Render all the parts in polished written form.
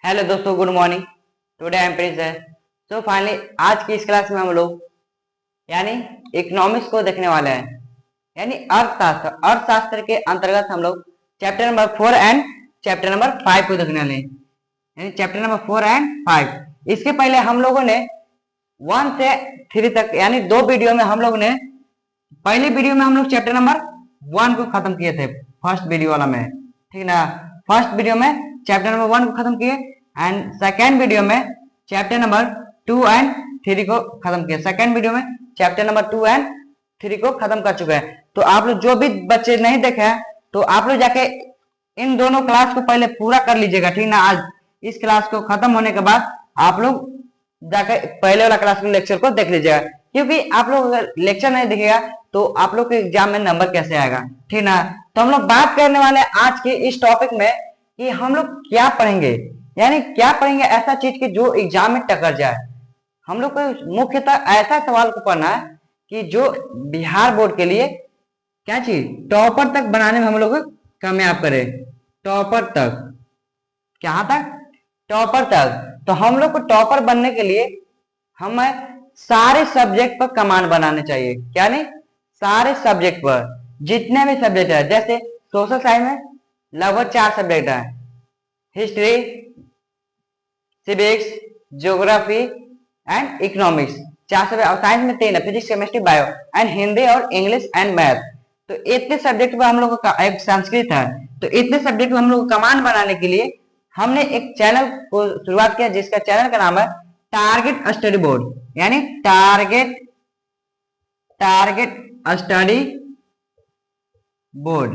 Hello दोस्तों, good morning. Today I am Prince है। So finally आज की इस क्लास में हम लोग यानी इकोनॉमिक्स को देखने वाले हैं, यानी अर्थशास्त्र के अंतर्गत हम लोग chapter number 4 and chapter number 5 को देखने वाले हैं, यानी चैप्टर नंबर 4 एंड 5। इसके पहले हम लोगों ने 1 से 3 तक यानी 2 वीडियो में हम लोग ने पहली वीडियो में हम लोग चैप्टर नंबर 1 को खत्म किए थे, फर्स्ट वीडियो वाला में, ठीक ना। फर्स्ट वीडियो में चैप्टर नंबर 1 को खत्म किए एंड सेकेंड वीडियो में चैप्टर नंबर 2 एंड 3 को खत्म किया। सेकेंड वीडियो में चैप्टर नंबर 2 एंड 3 को खत्म कर चुके हैं। तो आप लोग जो भी बच्चे नहीं देखे हैं तो आप लोग जाके इन दोनों क्लास को पहले पूरा कर लीजिएगा, ठीक ना। आज इस क्लास को खत्म होने के बाद आप लोग जाकर पहले वाला क्लास के लेक्चर को देख लीजिएगा, क्योंकि आप लोग अगर लेक्चर नहीं दिखेगा तो आप लोग के एग्जाम में नंबर कैसे आएगा, ठीक ना। तो हम लोग बात करने वाले आज के इस टॉपिक में कि हम लोग क्या पढ़ेंगे, यानी क्या पढ़ेंगे ऐसा चीज की जो एग्जाम में टकर जाए। हम लोग को मुख्यतः ऐसा सवाल को पढ़ना है कि जो बिहार बोर्ड के लिए क्या चीज टॉपर तक बनाने में हम लोग कामयाब करे। टॉपर तक, कहां तक? टॉपर तक। तो हम लोग को टॉपर बनने के लिए हमें सारे सब्जेक्ट पर कमांड बनाने चाहिए, क्या नहीं, सारे सब्जेक्ट पर जितने भी सब्जेक्ट है। जैसे सोशल साइंस में लगभग 4 सब्जेक्ट है, history, civics, geography and economics, 4 subject. और साइंस में 3 है, physics, chemistry, bio and Hindi और इंग्लिश एंड मैथ। तो इतने सब्जेक्ट पर हम लोग का एक संस्कृत है। तो इतने सब्जेक्ट पर हम लोग कमांड बनाने के लिए हमने एक चैनल को शुरुआत किया, जिसका चैनल का नाम है टारगेट स्टडी बोर्ड, यानी टारगेट स्टडी बोर्ड।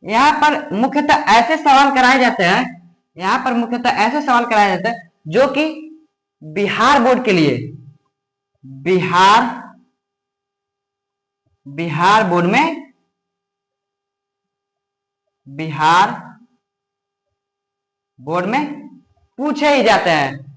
यहाँ पर मुख्यतः ऐसे सवाल कराए जाते हैं, यहाँ पर मुख्यतः ऐसे सवाल कराए जाते हैं जो कि बिहार बोर्ड के लिए, बिहार बोर्ड में, बिहार बोर्ड में पूछे ही जाते हैं।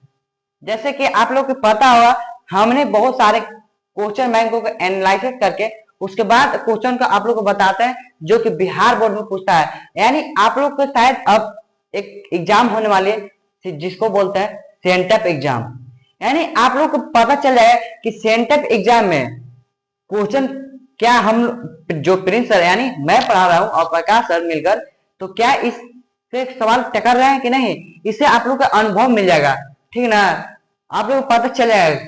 जैसे कि आप लोग को पता होगा, हमने बहुत सारे क्वेश्चन बैंकों को एनालिसिस करके उसके बाद क्वेश्चन को आप लोग को बताते हैं जो कि बिहार बोर्ड में पूछता है। यानी आप लोग को शायद अब एक एग्जाम होने वाली है जिसको बोलते हैं सेंटअप एग्जाम, यानी आप लोग को पता चल जाए कि सेंटअप एग्जाम में क्वेश्चन क्या हम जो प्रिंस सर यानी मैं पढ़ा रहा हूं और प्रकाश सर मिलकर, तो क्या इससे सवाल टकर रहे हैं कि नहीं, इससे आप लोग का अनुभव मिल जाएगा, ठीक ना। आप लोग को पता चल जाएगा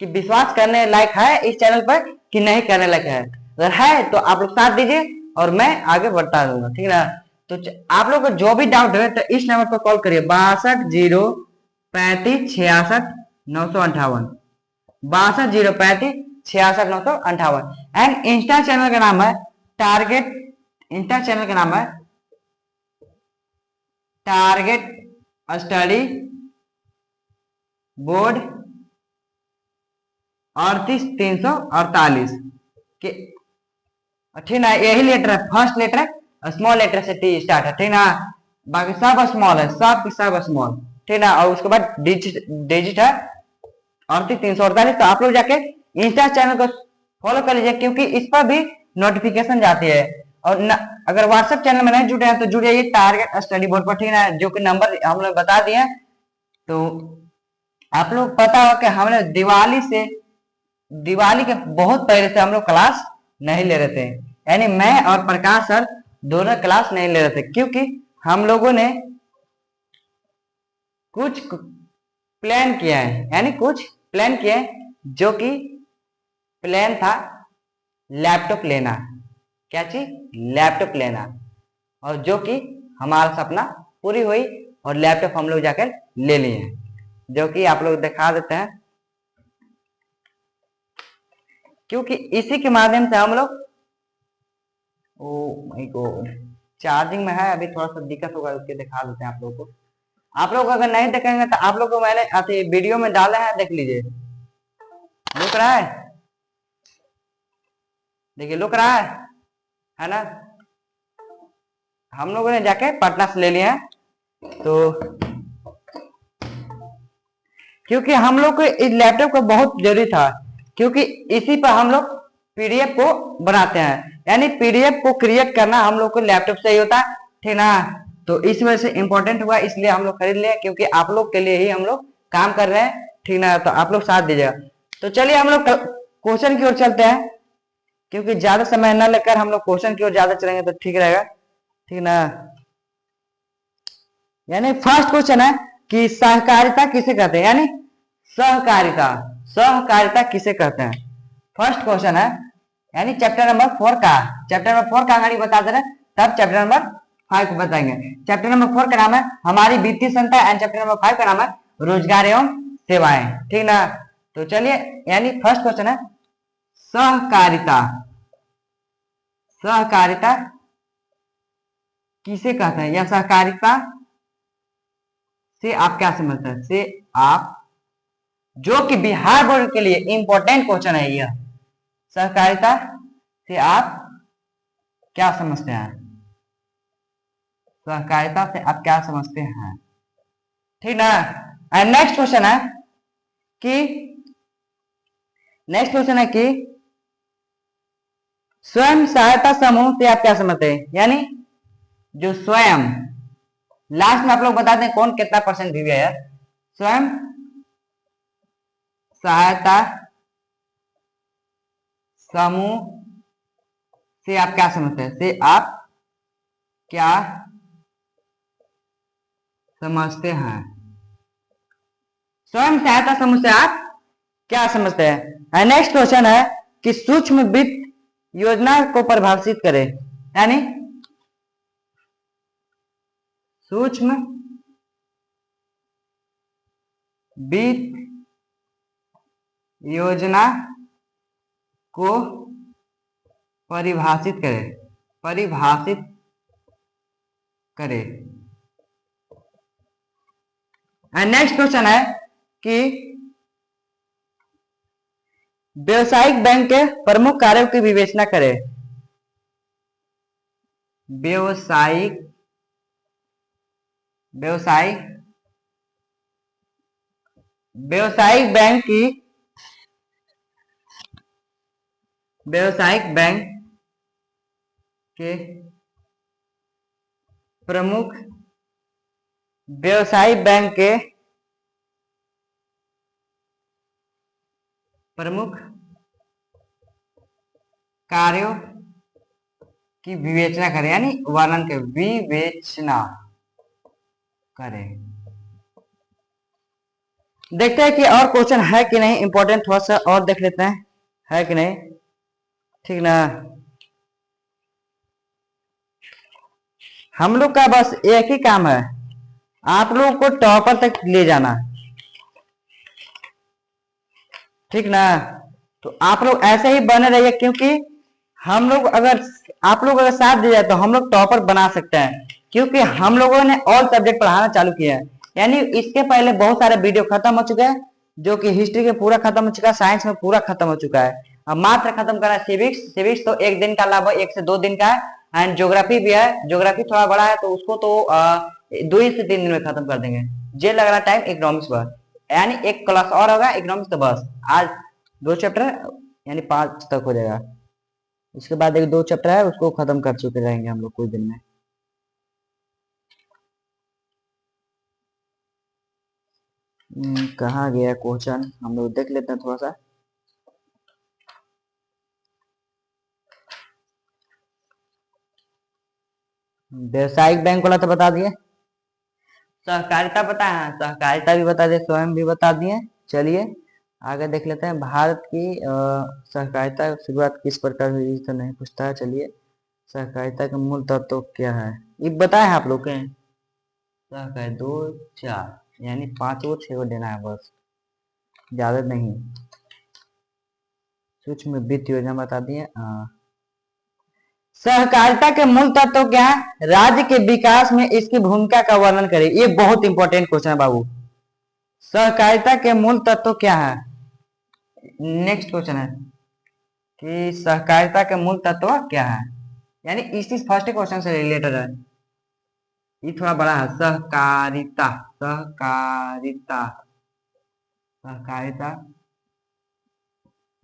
कि विश्वास करने लायक है इस चैनल पर कि नहीं करने लायक है। अगर है तो आप लोग साथ दीजिए और मैं आगे बढ़ता दूंगा, ठीक ना। तो आप लोग को जो भी डाउट है तो इस नंबर पर कॉल करिए, 62 0 35 66 958, 62 0 35 66 958। एंड इंस्टा चैनल का नाम है टारगेट, इंस्टा चैनल का नाम है टारगेट स्टडी बोर्ड 38348 के, ठीक ना। यही लेटर है, फर्स्ट लेटर है, स्मॉल लेटर से टी स्टार्ट है, ठीक ना। बाकी सब स्मॉल है, सब स्मॉल, ठीक ना। और उसके बाद डिजिट है 38348। तो आप लोग जाके इंस्टा चैनल को फॉलो कर लीजिए, क्योंकि इस पर भी नोटिफिकेशन जाती है। और अगर व्हाट्सएप चैनल में नहीं जुड़े हैं तो जुड़ जाइए टारगेट स्टडी बोर्ड पर, ठीक है, जो कि नंबर हम लोग बता दिए। तो आप लोग पता हो कि हमने दिवाली के बहुत पहले से हम लोग क्लास नहीं ले रहे थे, यानी मैं और प्रकाश सर दोनों क्लास नहीं ले रहे थे, क्योंकि हम लोगों ने कुछ प्लान किया है, यानी कुछ प्लान किया है, जो कि प्लान था लैपटॉप लेना। क्या चीज? लैपटॉप लेना। और जो कि हमारा सपना पूरी हुई और लैपटॉप हम लोग जाकर ले लिए, जो कि आप लोग दिखा देते हैं, क्योंकि इसी के माध्यम से हम लोग, ओ माय गॉड, चार्जिंग में है, अभी थोड़ा सा दिक्कत होगा, उसके दिखा देते हैं आप लोगों को। आप लोग अगर नहीं देखेंगे तो आप लोग को मैंने वीडियो में डाला है, देख लीजिए, लुक रहा है, देखिए लुक रहा है ना। हम लोगों ने जाके पटना से ले लिया है, तो क्योंकि हम लोग को इस लैपटॉप को बहुत जरूरी था, क्योंकि इसी पर हम लोग पीडीएफ को बनाते हैं, यानी पीडीएफ को क्रिएट करना हम लोग को लैपटॉप से ही होता है, ठीक ना। तो इस वजह से इंपॉर्टेंट हुआ, इसलिए हम लोग खरीद लिया, क्योंकि आप लोग के लिए ही हम लोग काम कर रहे हैं, ठीक ना। तो आप लोग साथ दीजिएगा। तो चलिए हम लोग क्वेश्चन की ओर चलते हैं, क्योंकि ज्यादा समय न लेकर हम लोग क्वेश्चन की ओर ज्यादा चलेंगे तो ठीक रहेगा, ठीक ना। यानी फर्स्ट क्वेश्चन है कि सहकारिता किसे कहते हैं, यानी सहकारिता, सहकारिता किसे कहते हैं, फर्स्ट क्वेश्चन है। यानी चैप्टर नंबर 4 का, चैप्टर नंबर 4 का गाड़ी बता दे रहे, तब चैप्टर नंबर 5 बताएंगे। चैप्टर नंबर 4 का नाम है हमारी वित्तीय संस्था एंड चैप्टर नंबर 5 का नाम है रोजगार एवं सेवाएं, ठीक ना। तो चलिए, यानी फर्स्ट क्वेश्चन है सहकारिता, सहकारिता किसे कहते हैं, या सहकारिता से आप क्या समझते हैं, से आप, जो कि बिहार बोर्ड के लिए इंपॉर्टेंट क्वेश्चन है यह, सहकारिता से आप क्या समझते हैं, सहकारिता से आप क्या समझते हैं, ठीक ना। एंड नेक्स्ट क्वेश्चन है कि, नेक्स्ट क्वेश्चन है कि स्वयं सहायता समूह से आप क्या समझते हैं, यानी जो स्वयं, लास्ट में आप लोग बता दें कौन कितना परसेंट भी है, स्वयं सहायता समूह से आप क्या समझते हैं, से आप क्या समझते हैं, स्वयं सहायता समूह से आप क्या समझते हैं। नेक्स्ट क्वेश्चन है कि सूक्ष्म वित्त योजना को परिभाषित करें, यानी सूक्ष्म वित्त योजना को परिभाषित करें, परिभाषित करें। नेक्स्ट क्वेश्चन है कि व्यवसायिक बैंक के प्रमुख कार्यों की विवेचना करें, व्यवसायिक, व्यवसायिक, व्यवसायिक बैंक की, व्यवसायिक बैंक के प्रमुख, व्यवसायिक बैंक के प्रमुख कार्यों की विवेचना करें, यानी वर्णन के, विवेचना करें। देखते हैं कि और क्वेश्चन है कि नहीं, इंपॉर्टेंट थोड़ा सा और देख लेते हैं है कि नहीं, ठीक ना। हम लोग का बस एक ही काम है, आप लोगों को टॉपर तक ले जाना, ठीक ना। तो आप लोग ऐसे ही बने रहिए, क्योंकि हम लोग अगर, आप लोग अगर साथ दे जाए तो हम लोग टॉपर बना सकते हैं, क्योंकि हम लोगों ने ऑल सब्जेक्ट पढ़ाना चालू किया है। यानी इसके पहले बहुत सारे वीडियो खत्म हो चुके हैं, जो कि हिस्ट्री के पूरा खत्म हो चुका है, साइंस में पूरा खत्म हो चुका है, अब मात्र खत्म करा है सिविक्स। सिविक्स तो एक दिन का लगभग 1 से 2 दिन का है, एंड ज्योग्राफी भी है, ज्योग्राफी थोड़ा बड़ा है, तो उसको तो 2 से 3 दिन में खत्म कर देंगे। जे लग रहा टाइम इकोनॉमिक्स पर, यानी एक क्लास और होगा इकोनॉमिक्स, तो बस आज 2 चैप्टर, यानी 5 तक हो जाएगा। उसके बाद एक 2 चैप्टर है, उसको खत्म कर चुके रहेंगे हम लोग कुछ दिन में। कहाँ गया क्वेश्चन, हम लोग देख लेते हैं थोड़ा सा। व्यवसायिक बैंक वाला तो बता दिए, सहकारिता पता है, सहकारिता भी बता दिए, स्वयं भी बता दिए। चलिए आगे देख लेते हैं। भारत की सहकारिता शुरुआत किस प्रकार हुई, तो नहीं पूछता है। चलिए, सहकारिता का मूल तत्व क्या है, ये बताए आप लोग के। सहकारिता 2 4, यानी 5 और 6 देना है बस, ज्यादा नहीं। सूक्ष्म वित्त योजना बता दिए। सहकारिता के मूल तत्व क्या है, राज्य के विकास में इसकी भूमिका का वर्णन करें। ये बहुत इंपॉर्टेंट क्वेश्चन है बाबू, सहकारिता के मूल तत्व क्या है। नेक्स्ट क्वेश्चन है कि सहकारिता के मूल तत्व क्या है, यानी इसी फर्स्ट क्वेश्चन से रिलेटेड है, ये थोड़ा बड़ा है। सहकारिता, सहकारिता, सहकारिता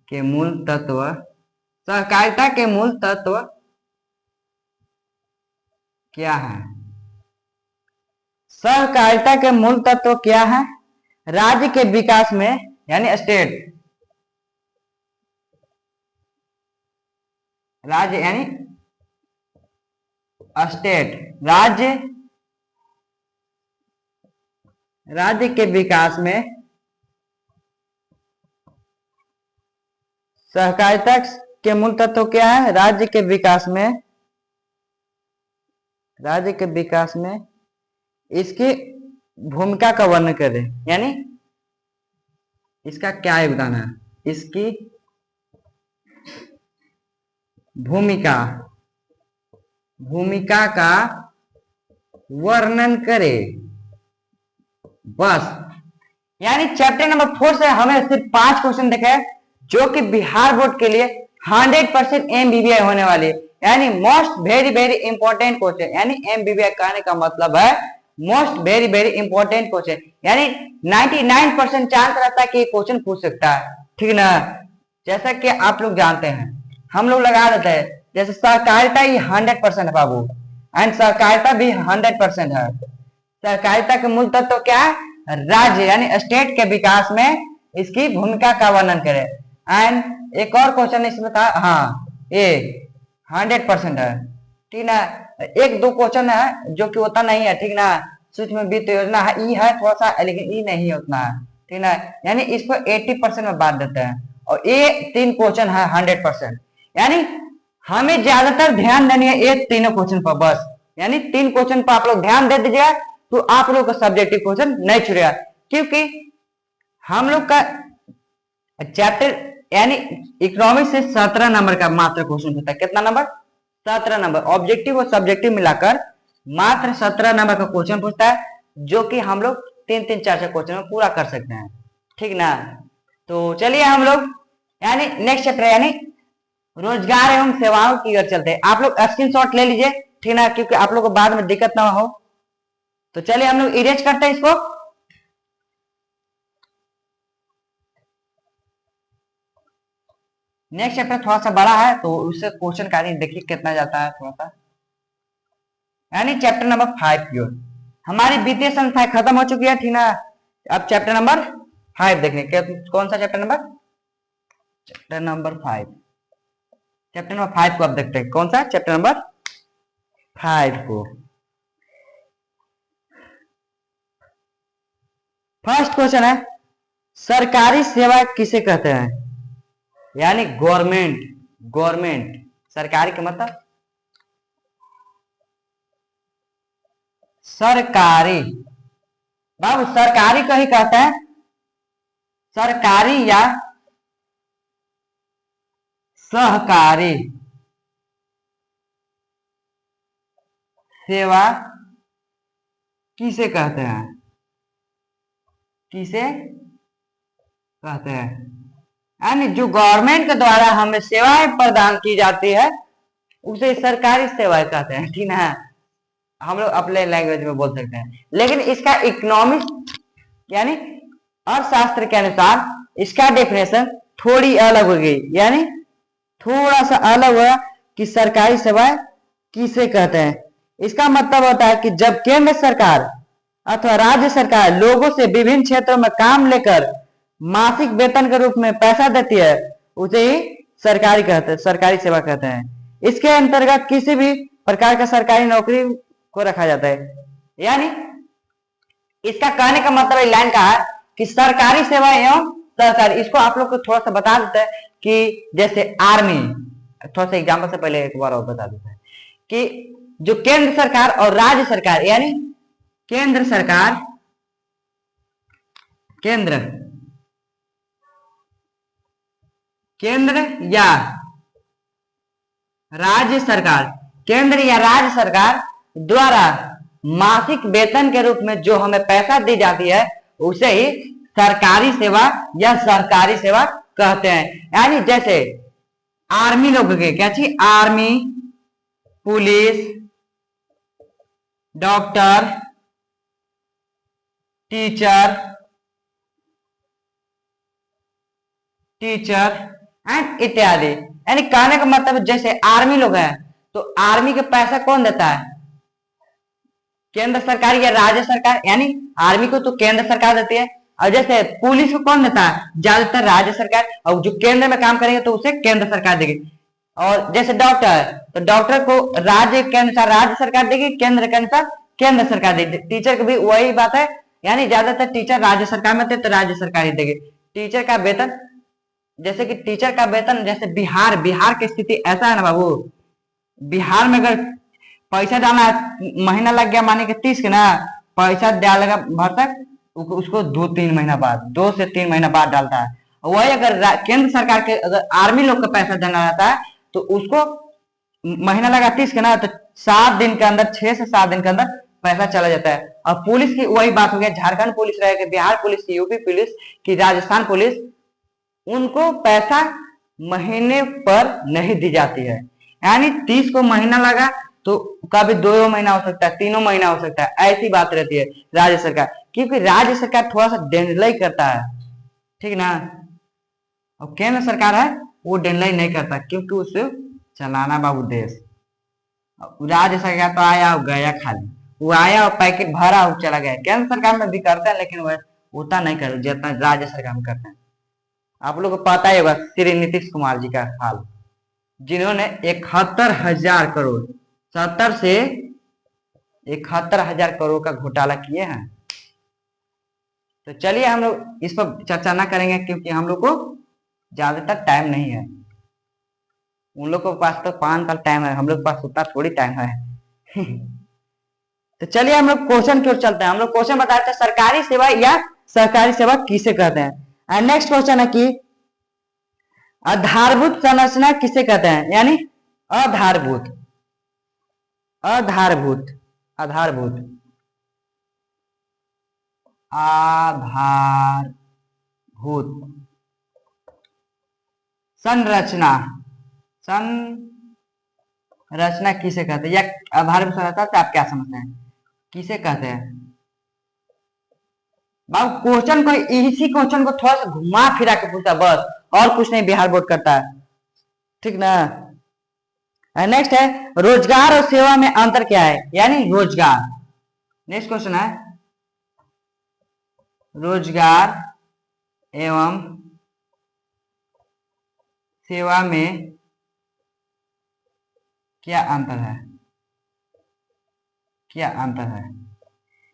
के मूल तत्व, सहकारिता के मूल तत्व क्या है। सहकारिता के मूल तत्व क्या है? राज्य के विकास में, यानी स्टेट, राज्य यानी स्टेट, राज्य के विकास में सहकारिता के मूल तत्व क्या है? राज्य के विकास में इसकी भूमिका का वर्णन करें, यानी इसका क्या योगदान है, इसकी भूमिका का वर्णन करे, बस। यानी चैप्टर नंबर 4 से हमें सिर्फ 5 क्वेश्चन देखे जो कि बिहार बोर्ड के लिए 100% MBBI होने वाली है, यानी most very very important question. यानी MBBI कहने का मतलब है most very very important question, यानी 99% चांस रहता है कि क्वेश्चन पूछ सकता है, ठीक ना। जैसा कि आप लोग जानते हैं, हम लोग लगा देते हैं, जैसे सहकारिता ही 100% है बाबू, एंड सहकारिता भी 100% है। सहकारिता के मूल तत्व क्या है? राज्य यानी स्टेट के विकास में इसकी भूमिका का वर्णन करें। एंड एक और क्वेश्चन इसमें था, हाँ ये 100% है, ठीक ना। एक दो क्वेश्चन है जो कि होता नहीं है, ठीक ना। सूक्ष्म वित्त योजना है, ई है थोड़ा सा, लेकिन ई नहीं उतना है, ठीक ना। यानी इसको 80% में बांट देते हैं, और ये 3 क्वेश्चन है 100%। यानी हमें ज्यादातर ध्यान देनी है ये तीनों क्वेश्चन पर, बस। यानी 3 क्वेश्चन पर आप लोग ध्यान दे दीजिएगा तो आप लोग का सब्जेक्टिव क्वेश्चन नहीं छूटेगा, क्योंकि हम लोग का चैप्टर यानी इकोनॉमिक्स से 17 नंबर का मात्र क्वेश्चन होता है। कितना नंबर? 17 नंबर। ऑब्जेक्टिव और सब्जेक्टिव मिलाकर मात्र 17 नंबर का क्वेश्चन पूछता है, जो कि हम लोग 3-3 4-4 क्वेश्चन में पूरा कर सकते हैं, ठीक ना। तो चलिए हम लोग यानी नेक्स्ट चैप्टर यानी रोजगार एवं सेवाओं की ओर चलते हैं। आप लोग स्क्रीनशॉट ले लीजिए, ठीक ना, क्योंकि आप लोग को बाद में दिक्कत ना हो। तो चलिए हम लोग इरेज करते हैं इसको। नेक्स्ट चैप्टर थोड़ा सा बड़ा है, तो उससे क्वेश्चन का देखिए कितना जाता है थोड़ा सा। यानी चैप्टर नंबर 5 की ओर हमारी वित्तीय संस्थाएं खत्म हो चुकी है, ठीक ना। अब चैप्टर नंबर 5 देखने, कौन सा chapter number? Chapter number 5। Chapter number 5 को अब देखते हैं, कौन सा? चैप्टर नंबर 5 को। फर्स्ट क्वेश्चन है, सरकारी सेवा किसे कहते हैं? यानी गवर्नमेंट सरकारी का मतलब सरकारी, बाबू सरकारी को ही कहते हैं सरकारी या सहकारी सेवा किसे कहते हैं? यानी जो गवर्नमेंट के द्वारा हमें सेवाएं प्रदान की जाती है उसे सरकारी सेवाएं कहते हैं, ठीक है। हम लोग अपने लैंग्वेज में बोल सकते हैं, लेकिन इसका इकोनॉमिक्स यानी अर्थशास्त्र के अनुसार इसका डेफिनेशन थोड़ी अलग हो गई, यानी थोड़ा सा अलग हुआ कि सरकारी सेवाएं किसे कहते हैं। इसका मतलब होता है कि जब केंद्र सरकार अथवा राज्य सरकार लोगों से विभिन्न क्षेत्रों में काम लेकर मासिक वेतन के रूप में पैसा देती है, उसे ही सरकारी सेवा कहते हैं। इसके अंतर्गत किसी भी प्रकार का सरकारी नौकरी को रखा जाता है। यानी इसका कहने का मतलब लाइन का है कि सरकारी सेवा एवं सरकारी, इसको आप लोग को थोड़ा सा बता देते हैं कि जैसे आर्मी, थोड़ा सा एग्जाम्पल से पहले एक बार और बता देते हैं कि जो केंद्र सरकार और राज्य सरकार, यानी केंद्र सरकार, केंद्र या राज्य सरकार द्वारा मासिक वेतन के रूप में जो हमें पैसा दी जाती है उसे ही सरकारी सेवा या सरकारी सेवा कहते हैं। यानी जैसे आर्मी लोग के क्या चाहिए? Army, police, doctor, teacher and इत्यादि। यानी कहने का मतलब जैसे आर्मी लोग हैं तो आर्मी के पैसा कौन देता है? केंद्र सरकार या राज्य सरकार, यानी आर्मी को तो केंद्र सरकार देती है, और जैसे पुलिस को कौन देता है, ज्यादातर राज्य सरकार, और जो केंद्र में काम करेंगे तो उसे केंद्र सरकार देगी। और जैसे डॉक्टर, तो डॉक्टर को राज्य के अनुसार राज्य सरकार देगी, केंद्र के अनुसार केंद्र सरकार देगी। टीचर की भी वही बात है, यानी ज्यादातर टीचर राज्य सरकार में थे तो राज्य सरकार ही देगी। टीचर का वेतन, जैसे कि टीचर का वेतन, जैसे बिहार की स्थिति ऐसा है ना बाबू, बिहार में अगर पैसा डालना महीना लग गया माने कि 30 के ना, पैसा डालेगा भर तक उसको 2-3 महीना बाद, 2 से 3 महीना बाद डालता है। वही अगर केंद्र सरकार के अगर आर्मी लोग का पैसा देना रहता है तो उसको महीना लगा 30 के ना, तो 7 दिन के अंदर, 6 से 7 दिन के अंदर पैसा चला जाता है। और पुलिस की वही बात हो गया, झारखंड पुलिस रहे, बिहार पुलिस की, यूपी पुलिस की, राजस्थान पुलिस, उनको पैसा महीने पर नहीं दी जाती है। यानी 30 को महीना लगा तो कभी 2 महीना हो सकता है, 3 महीना हो सकता है, ऐसी बात रहती है राज्य सरकार, क्योंकि राज्य सरकार थोड़ा सा डेंडलाई करता है, ठीक ना। और केंद्र सरकार है वो डेंडलाई नहीं करता, क्योंकि उसे चलाना बाबू देश। राज्य सरकार तो आया और गया, खाली वो आया और पैकेट भरा और चला गया। केंद्र सरकार में भी करता है, लेकिन वह उतना नहीं कर जितना राज्य सरकार में करते हैं। आप लोग को पता ही होगा श्री नीतीश कुमार जी का हाल, जिन्होंने 71,000 करोड़, 70 से 71,000 करोड़ का घोटाला किए हैं। तो चलिए हम लोग इस पर चर्चा ना करेंगे, क्योंकि हम लोग को ज्यादातर टाइम नहीं है। उन लोग के पास तो 5 साल टाइम है, हम लोग के पास उतना थोड़ी टाइम है। तो चलिए हम लोग क्वेश्चन की ओर चलते हैं। हम लोग क्वेश्चन बताते हैं, सरकारी सेवा या सरकारी सेवा किसे कहते हैं। नेक्स्ट क्वेश्चन है कि आधारभूत संरचना किसे कहते हैं, यानी आधारभूत, आधारभूत, आधारभूत, आधारभूत संरचना, संरचना किसे कहते हैं, या आधारभूत संरचना से आप क्या समझते हैं, किसे कहते हैं। बाबू क्वेश्चन को, इसी क्वेश्चन को थोड़ा सा घुमा फिरा के पूछता बस, और कुछ नहीं बिहार बोर्ड करता है, ठीक ना। नेक्स्ट है, रोजगार और सेवा में अंतर क्या है, यानी रोजगार। नेक्स्ट क्वेश्चन है, रोजगार एवं सेवा में क्या अंतर है, क्या अंतर है,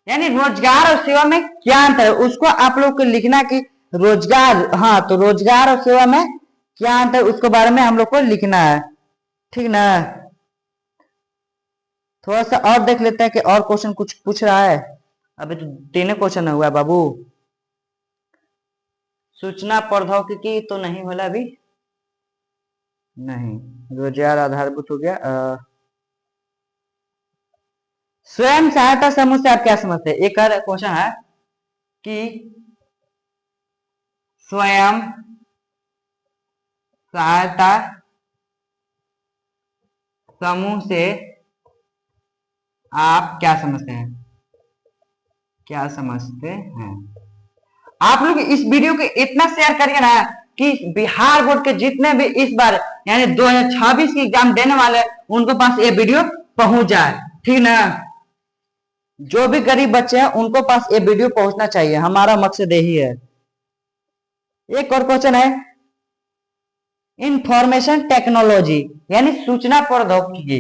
यानी रोजगार और सेवा में क्या अंतर है, उसको आप लोग को लिखना कि रोजगार, हाँ तो रोजगार और सेवा में क्या अंतर, उसके बारे में हम लोग को लिखना है, ठीक ना। थोड़ा सा और देख लेते हैं कि और क्वेश्चन कुछ पूछ रहा है। अभी तो 3 क्वेश्चन हुआ है बाबू। सूचना प्रौद्योगिकी तो नहीं होला अभी, नहीं। रोजगार आधारभूत हो गया। स्वयं सहायता समूह से आप क्या समझते हैं, एक क्वेश्चन है कि स्वयं सहायता समूह से आप क्या समझते हैं, क्या समझते हैं। आप लोग इस वीडियो को इतना शेयर करिए ना कि बिहार बोर्ड के जितने भी इस बार यानी 2026 की एग्जाम देने वाले उनको पास ये वीडियो पहुंच जाए, ठीक ना। जो भी गरीब बच्चे हैं उनको पास ये वीडियो पहुंचना चाहिए, हमारा मकसद यही है। एक और क्वेश्चन है, इंफॉर्मेशन टेक्नोलॉजी यानी सूचना प्रौद्योगिकी,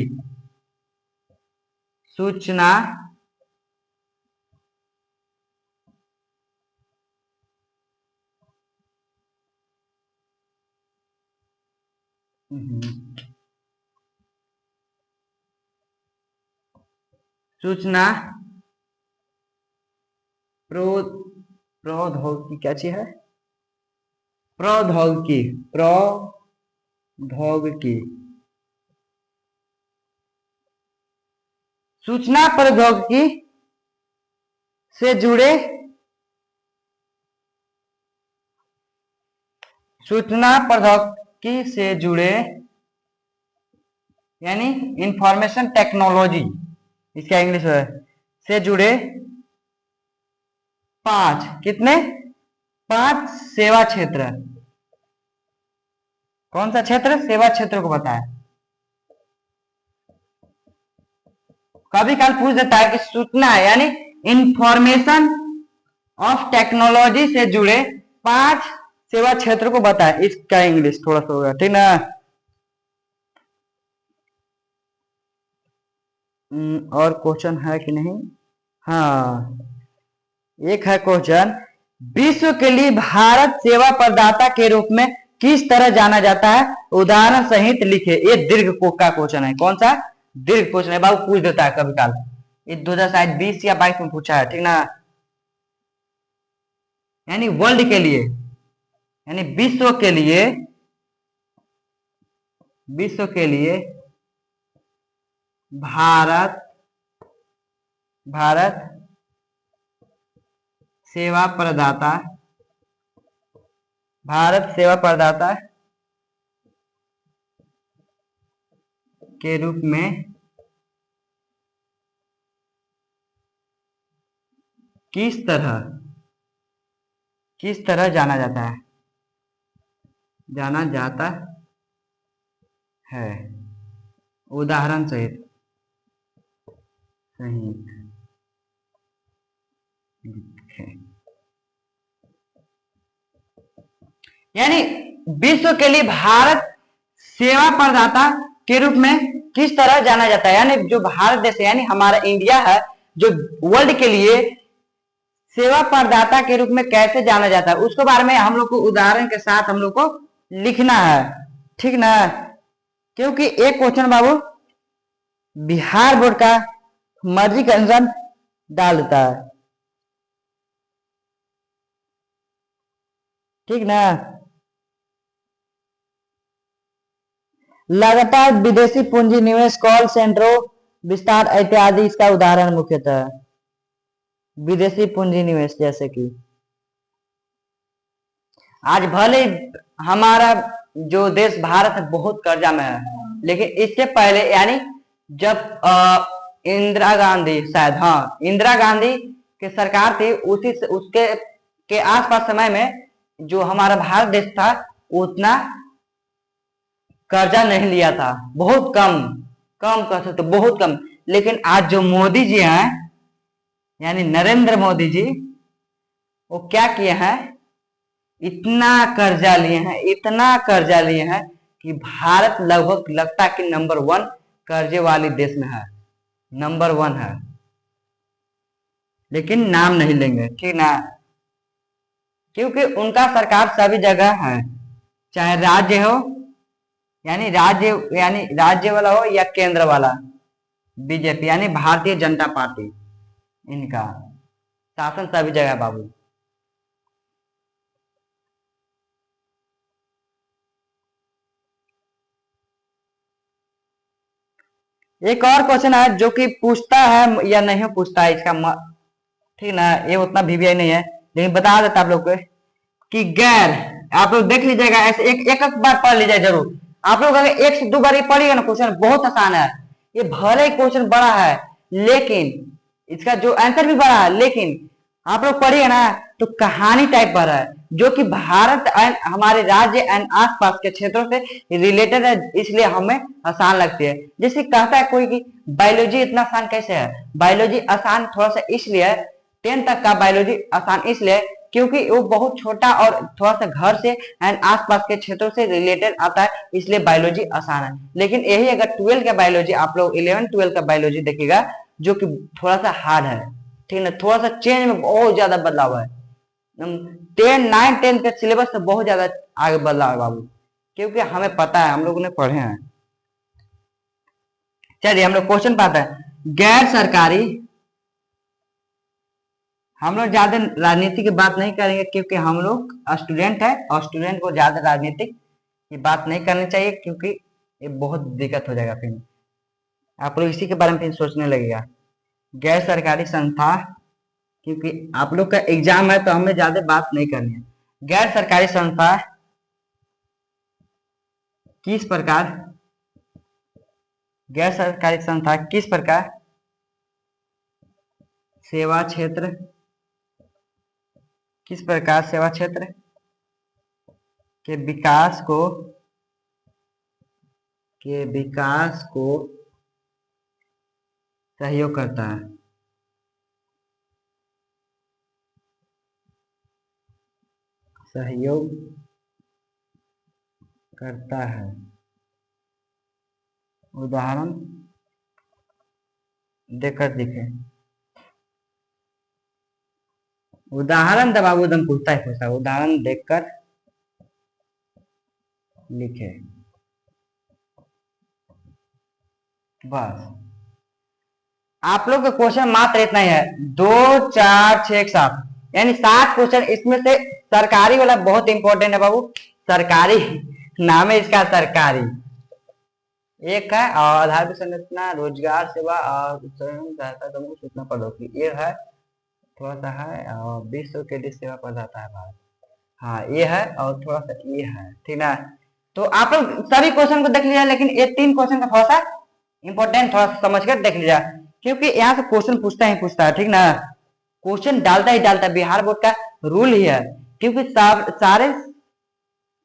सूचना सूचना प्रौद्योगिकी क्या चीज है, प्रौद्योगिकी, प्रौद्योगिकी, सूचना प्रौद्योगिकी से जुड़े, सूचना प्रौद्योगिकी से जुड़े यानी इंफॉर्मेशन टेक्नोलॉजी, इसका इंग्लिश है, से जुड़े 5, कितने 5 सेवा क्षेत्र। कौन सा क्षेत्र, सेवा क्षेत्र को बताए। कभी काल पूछ देता है कि सूचना है यानी इंफॉर्मेशन ऑफ टेक्नोलॉजी से जुड़े 5 सेवा क्षेत्र को बताए। इसका इंग्लिश थोड़ा सा होगा, ठीक ना। और क्वेश्चन है कि नहीं? हाँ, एक है क्वेश्चन, विश्व के लिए भारत सेवा प्रदाता के रूप में किस तरह जाना जाता है, उदाहरण सहित लिखे। ये दीर्घ का क्वेश्चन है। कौन सा? दीर्घ क्वेश्चन है बाबू, पूछ देता है कभी काल। ये 2020 या 22 में पूछा है, ठीक ना। यानी वर्ल्ड के लिए, यानी विश्व के लिए, विश्व के लिए भारत भारत सेवा प्रदाता, भारत सेवा प्रदाता के रूप में किस तरह जाना जाता है, जाना जाता है, उदाहरण सहित यानी विश्व के लिए भारत सेवा प्रदाता के रूप में किस तरह जाना जाता है, यानी जो भारत देश है यानी हमारा इंडिया है, जो वर्ल्ड के लिए सेवा प्रदाता के रूप में कैसे जाना जाता है, उसके बारे में हम लोग को उदाहरण के साथ हम लोग को लिखना है, ठीक ना। क्योंकि एक क्वेश्चन बाबू बिहार बोर्ड का मर्जी के अनुसार डाल देता है, ठीक ना। लगातार विदेशी पूंजी निवेश, कॉल सेंटरों विस्तार इत्यादि इसका उदाहरण मुख्यतः विदेशी पूंजी निवेश। जैसे कि आज भले हमारा जो देश भारत है बहुत कर्जा में है, लेकिन इससे पहले यानी जब इंदिरा गांधी, शायद हाँ इंदिरा गांधी की सरकार थी, उसी से उसके के आसपास समय में जो हमारा भारत देश था उतना कर्जा नहीं लिया था, बहुत कम कम कर सकते, बहुत कम। लेकिन आज जो मोदी जी हैं यानी नरेंद्र मोदी जी, वो क्या किए हैं, इतना कर्जा लिए हैं, इतना कर्जा लिए हैं कि भारत लगभग लगता है कि नंबर 1 कर्जे वाली देश में है, नंबर 1 है। लेकिन नाम नहीं लेंगे, ठीक ना, क्योंकि उनका सरकार सभी जगह है, चाहे राज्य हो यानी राज्य वाला हो या केंद्र वाला, बीजेपी यानी भारतीय जनता पार्टी, इनका शासन सभी जगह बाबू। एक और क्वेश्चन है जो कि पूछता है या नहीं पूछता है इसका, ठीक ना, ये उतना वीवीआई नहीं है, लेकिन बता देता आप लोग को कि गैर, आप लोग देख लीजिएगा, ऐसे एक बार पढ़ लीजिए जरूर। आप लोग अगर 1 से 2 बार ये पढ़िएगा ना, क्वेश्चन बहुत आसान है। ये भले ही क्वेश्चन बड़ा है, लेकिन इसका जो आंसर भी बड़ा है, लेकिन आप लोग पढ़िए ना तो कहानी टाइप पर है, जो कि भारत एंड हमारे राज्य एंड आसपास के क्षेत्रों से रिलेटेड है, इसलिए हमें आसान लगती है। जैसे कहता है कोई कि बायोलॉजी इतना आसान कैसे है, बायोलॉजी आसान थोड़ा सा इसलिए है, 10 तक का बायोलॉजी आसान इसलिए क्योंकि वो बहुत छोटा और थोड़ा सा घर से एंड आसपास के क्षेत्रों से रिलेटेड आता है, इसलिए बायोलॉजी आसान है। लेकिन यही अगर 12 का बायोलॉजी आप लोग 11 12 का बायोलॉजी देखिएगा, जो कि थोड़ा सा हार्ड है, ठीक है ना, थोड़ा सा चेंज में बहुत ज्यादा बदलाव है। 10 9 10 के सिलेबस से बहुत ज्यादा आगे बदलाव है बाबू, क्योंकि हमें पता है, हम लोगों ने पढ़े हैं। चलिए हम लोग क्वेश्चन पाते हैं। गैर सरकारी, हम लोग ज्यादा राजनीति की बात नहीं करेंगे क्योंकि हम लोग स्टूडेंट है और स्टूडेंट को ज्यादा राजनीतिक की बात नहीं करनी चाहिए, क्योंकि ये बहुत दिक्कत हो जाएगा, फिर आप लोग इसी के बारे में फिर सोचने लगेगा। गैर सरकारी संस्था, क्योंकि आप लोग का एग्जाम है तो हमें ज्यादा बात नहीं करनी है। गैर सरकारी संस्था किस प्रकार, गैर सरकारी संस्था किस प्रकार सेवा क्षेत्र, किस प्रकार सेवा क्षेत्र के विकास को सहयोग करता है। सहयोग करता है। उदाहरण देकर दिखे। उदाहरण दबाव एकदम पूछता ही पूछता, उदाहरण देखकर लिखे, बस। आप लोग का क्वेश्चन मात्र इतना ही है, 2 4 6 7, यानी 7 क्वेश्चन। इसमें से सरकारी वाला बहुत इंपॉर्टेंट है बाबू, सरकारी नाम है इसका सरकारी। एक है आधार की संरचना, रोजगार सेवा और सहायता समूह सूचना प्रौद्योगिकी, ये है थोड़ा सा है, और विश्व के लिए सेवा प्रदाता है भारत। हाँ ये है, और थोड़ा सा ये है, ठीक ना। तो आप लोग सभी क्वेश्चन को देख लीजिए, लेकिन ये 3 क्वेश्चन का थोड़ा सा इंपॉर्टेंट थोड़ा सा समझ कर देख लीजिए, क्योंकि यहाँ से क्वेश्चन पूछता ही पूछता है, ठीक ना। क्वेश्चन डालता ही डालता है, बिहार बोर्ड का रूल ही है। क्योंकि सारे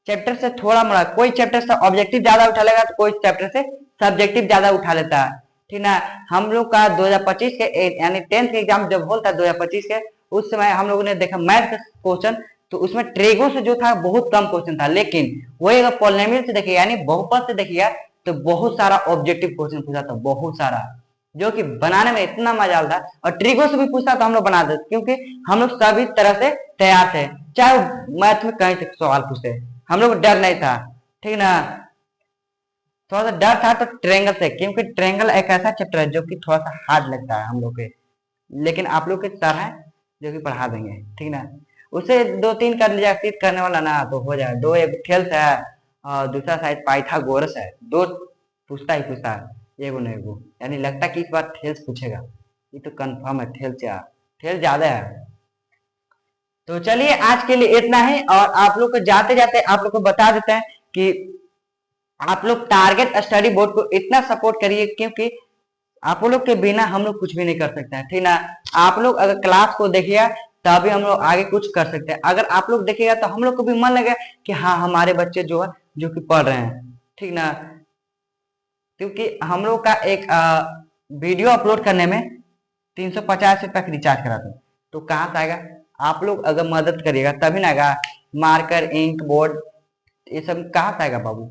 चैप्टर से थोड़ा मोड़ा, कोई चैप्टर से ऑब्जेक्टिव ज्यादा उठा लेगा तो कोई चैप्टर से सब्जेक्टिव ज्यादा उठा लेता है, ठीक ना। हम लोग का 2025 के यानी 10th के एग्जाम जब होता है 2025 के, उस समय हम लोगों ने देखा मैथ क्वेश्चन, तो उसमें ट्रेगो से जो था बहुत कम क्वेश्चन था। लेकिन वही अगर पॉलिनोमियल से देखिए यानी बहुपद से देखिएगा तो बहुत सारा ऑब्जेक्टिव क्वेश्चन पूछा था, बहुत सारा, जो कि बनाने में इतना मजा आता। और ट्रिगो से भी पूछता तो हम लोग बना देते, क्योंकि हम लोग सभी तरह से तैयार थे, चाहे मैथ में कहीं तक सवाल पूछते, हम लोग डर नहीं था, ठीक ना। थोड़ा सा डर था तो ट्रायंगल से, क्योंकि ट्रायंगल एक ऐसा चैप्टर है जो कि थोड़ा सा हार्ड लगता है हम लोग के, लेकिन आप लोग के सर है जो कि पढ़ा देंगे, ठीक ना। उसे 2 3 कर लीजिए, सीट करने वाला ना तो हो जाए। 2 एक थेल्स है और दूसरा शायद पाइथागोरस है, 2 पूछता ही पूछता है, एगो नहीं एगो, यानी लगता है कि इस बार थेल्स पूछेगा, ये तो कंफर्म है, थेल्स यार, थेल्स ज्यादा है। तो चलिए आज के लिए इतना ही, और आप लोग को जाते जाते आप लोग को बता देते हैं कि आप लोग टारगेट स्टडी बोर्ड को इतना सपोर्ट करिए, क्योंकि आप लोग के बिना हम लोग कुछ भी नहीं कर सकते हैं, ठीक ना। आप लोग अगर क्लास को देखिएगा तभी हम लोग आगे कुछ कर सकते हैं। अगर आप लोग देखिएगा तो हम लोग को भी मन लगे कि हाँ हमारे बच्चे जो है जो कि पढ़ रहे हैं, ठीक ना। क्योंकि हम लोग का एक वीडियो अपलोड करने में 350 रुपया का रिचार्ज कराते हैं, तो कहाँ से आएगा। आप लोग अगर मदद करिएगा तभी ना आएगा, मार्कर इंक बोर्ड ये सब कहाँ से आएगा बाबू,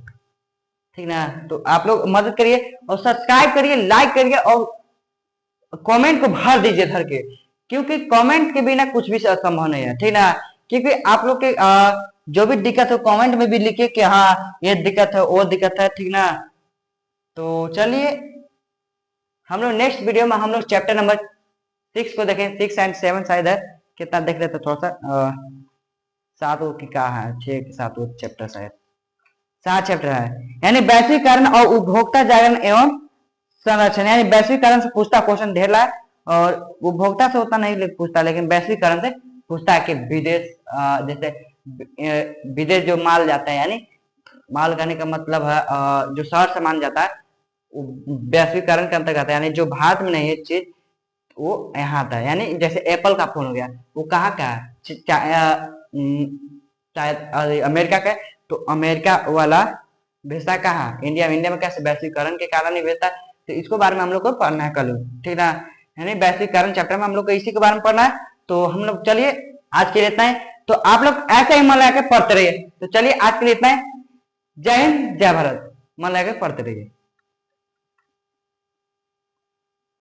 ठीक ना। तो आप लोग मदद करिए और सब्सक्राइब करिए, लाइक करिए और कमेंट को भर दीजिए धर के, क्योंकि कमेंट के बिना कुछ भी संभव नहीं है, ठीक ना। क्योंकि आप लोग के जो भी दिक्कत हो कमेंट में भी लिखिए कि हाँ ये दिक्कत है वो दिक्कत है, ठीक ना। तो चलिए हम लोग नेक्स्ट वीडियो में हम लोग चैप्टर नंबर 6 को देखें, 6 और 7 शायद है, कितना देख रहे थे थोड़ा सा 7 की क्या है, 6 के 7 चैप्टर शायद 7 चैप्टर है। यानी वैश्वीकरण और उपभोक्ता जागरण एवं संरक्षण, यानी वैश्वीकरण से पूछता क्वेश्चन ढेर है, और उपभोक्ता से उतना नहीं पूछता, लेकिन वैश्वीकरण से पूछता है कि विदेश जैसे विदेश जो माल जाता है, यानी माल कहने का मतलब है जो शहर सामान जाता है वैश्वीकरण के अंतर्गत है, यानी जो भारत में नहीं है चीज वो यहाँ आता है। यानी जैसे एप्पल का फोन हो गया, वो कहाँ का है, शायद अमेरिका का, तो अमेरिका वाला भेजता कहाँ, इंडिया में। इंडिया में कैसे, वैश्वीकरण के कारण ही भेजता है। तो इसको बारे में हम लोग को पढ़ना है कल, ठीक ना। यानी वैश्वीकरण चैप्टर में हम लोग को इसी के बारे में पढ़ना है। तो हम लोग चलिए आज के लिए इतना ही, तो आप लोग ऐसे ही मन लगा के पढ़ते रहिए। तो चलिए आज के लिए इतना ही, जय हिंद जय भारत, मन लगा के पढ़ते रहिए।